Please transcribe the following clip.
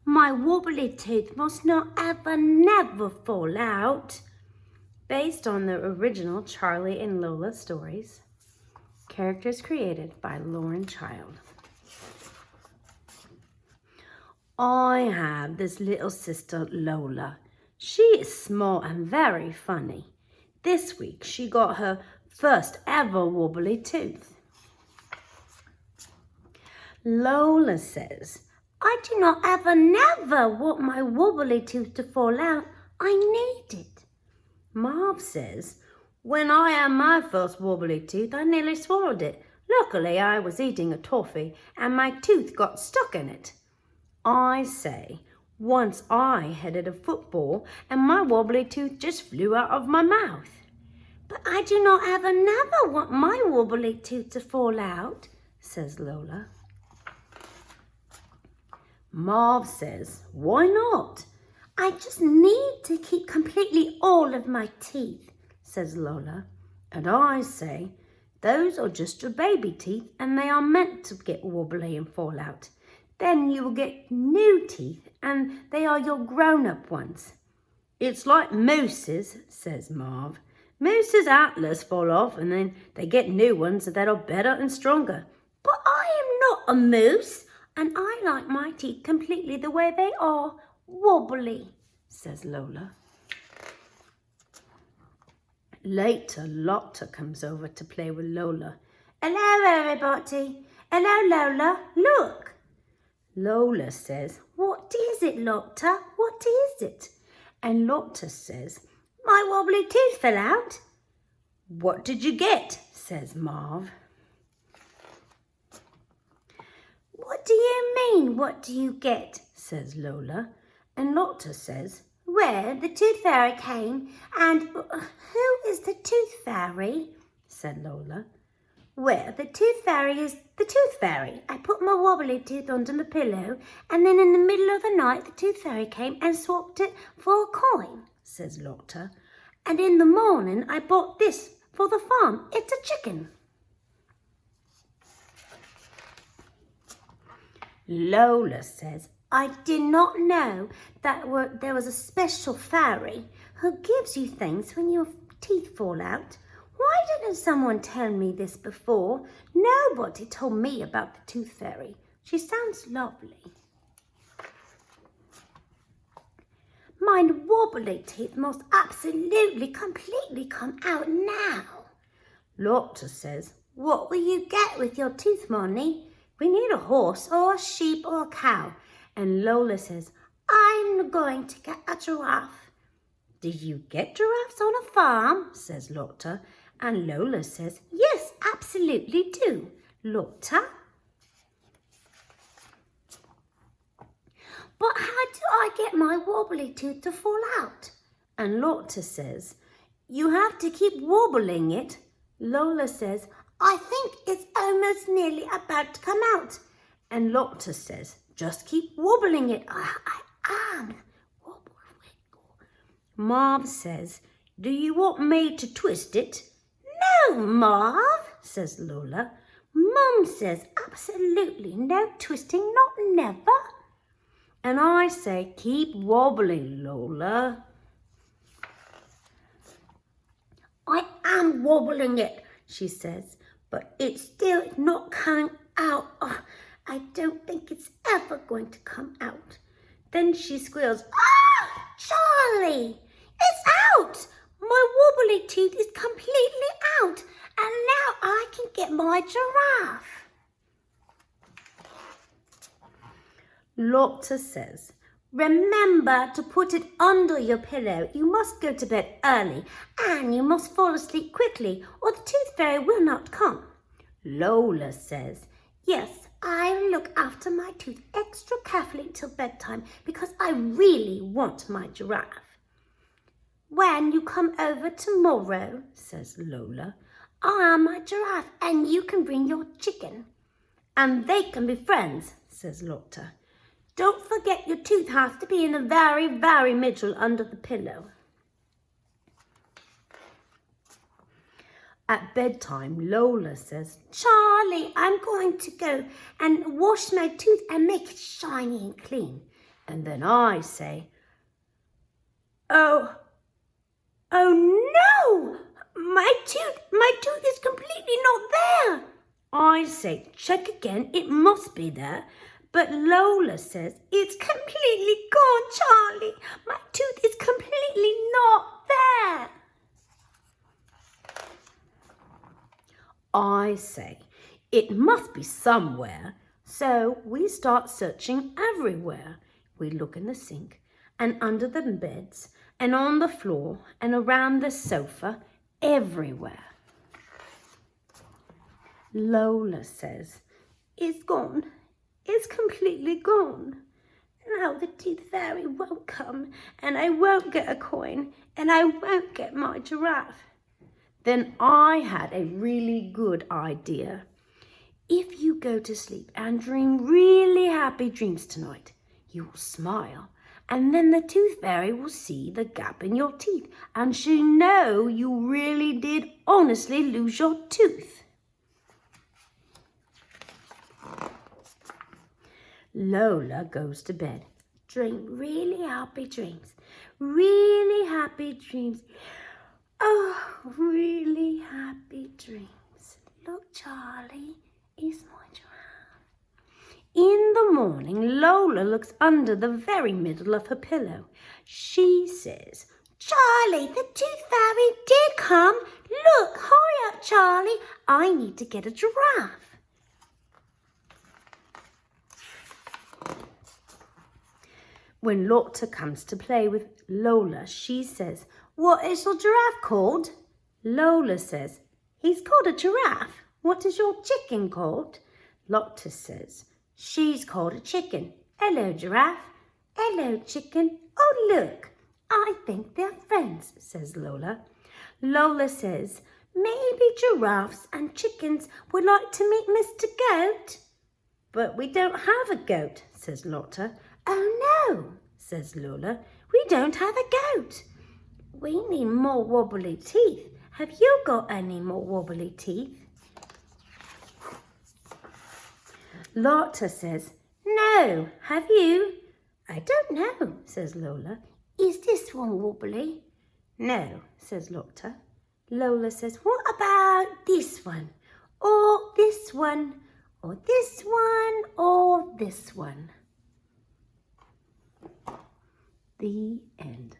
My wobbly tooth must not ever, never fall out. Based on the original Charlie and Lola stories. Characters created by Lauren Child. I have this little sister, Lola. She is small and very funny. This week she got her first ever wobbly tooth. Lola says, I do not ever, never want my wobbly tooth to fall out. I need it. Marv says, when I had my first wobbly tooth, I nearly swallowed it. Luckily, I was eating a toffee and my tooth got stuck in it. I say, once I headed a football and my wobbly tooth just flew out of my mouth. But I do not ever, never want my wobbly tooth to fall out, says Lola. Marv says, why not? I just need to keep completely all of my teeth, says Lola. And I say, those are just your baby teeth and they are meant to get wobbly and fall out. Then you will get new teeth and they are your grown-up ones. It's like mooses, says Marv. Mooses' antlers fall off and then they get new ones that are better and stronger. But I am not a moose. And I like my teeth completely the way they are, wobbly, says Lola. Later, Lotta comes over to play with Lola. Hello, everybody. Hello, Lola. Look. Lola says, what is it, Lotta? What is it? And Lotta says, my wobbly tooth fell out. What did you get? Says Marv. What do you mean, what do you get? Says Lola. And Lotta says, well, the tooth fairy came and who is the tooth fairy? Said Lola. Well, the tooth fairy is the tooth fairy. I put my wobbly tooth under my pillow and then in the middle of the night the tooth fairy came and swapped it for a coin, says Lotta. And in the morning I bought this for the farm. It's a chicken. Lola says, I did not know that there was a special fairy who gives you things when your teeth fall out. Why didn't someone tell me this before? Nobody told me about the tooth fairy. She sounds lovely. My wobbly teeth must absolutely, completely come out now. Lotta says, what will you get with your tooth money? We need a horse or a sheep or a cow. And Lola says, I'm going to get a giraffe. Do you get giraffes on a farm? Says Lotta. And Lola says, yes, absolutely do. Lotta? But how do I get my wobbly tooth to fall out? And Lotta says, you have to keep wobbling it. Lola says, I think it's almost nearly about to come out. And Lotta says, just keep wobbling it. I am. Wobble, wiggle. Marv says, do you want me to twist it? No, Marv, says Lola. Mum says, absolutely no twisting, not never. And I say, keep wobbling, Lola. I am wobbling it, she says, but it's still not coming out. Oh, I don't think it's ever going to come out. Then she squeals, ah, Charlie, it's out. My wobbly tooth is completely out, and now I can get my giraffe. Lotta says, remember to put it under your pillow. You must go to bed early and you must fall asleep quickly or the tooth fairy will not come. Lola says, yes, I'll look after my tooth extra carefully till bedtime because I really want my giraffe. When you come over tomorrow, says Lola, I am my giraffe and you can bring your chicken. And they can be friends, says Lotta. Don't forget your tooth has to be in the very, very middle under the pillow. At bedtime, Lola says, Charlie, I'm going to go and wash my tooth and make it shiny and clean. And then I say, oh no, my tooth is completely not there. I say, check again, it must be there. But Lola says, it's completely gone, Charlie. My tooth is completely not there. I say, it must be somewhere. So we start searching everywhere. We look in the sink and under the beds and on the floor and around the sofa, everywhere. Lola says, it's gone. It's completely gone. Now the tooth fairy won't come, and I won't get a coin, and I won't get my giraffe. Then I had a really good idea. If you go to sleep and dream really happy dreams tonight, you will smile, and then the tooth fairy will see the gap in your teeth, and she'll know you really did honestly lose your tooth. Lola goes to bed. Dream really happy dreams. Really happy dreams. Oh, really happy dreams. Look, Charlie, is my giraffe. In the morning, Lola looks under the very middle of her pillow. She says, Charlie, the tooth fairy did come. Look, hurry up, Charlie. I need to get a giraffe. When Lotta comes to play with Lola, she says, what is your giraffe called? Lola says, he's called a giraffe. What is your chicken called? Lotta says, she's called a chicken. Hello, giraffe. Hello, chicken. Oh, look, I think they're friends, says Lola. Lola says, maybe giraffes and chickens would like to meet Mr. Goat. But we don't have a goat, says Lotta. Oh no, says Lola, we don't have a goat. We need more wobbly teeth. Have you got any more wobbly teeth? Lotta says, no, have you? I don't know, says Lola. Is this one wobbly? No, says Lotta. Lola says, what about this one? Or this one? Or this one? Or this one? The end.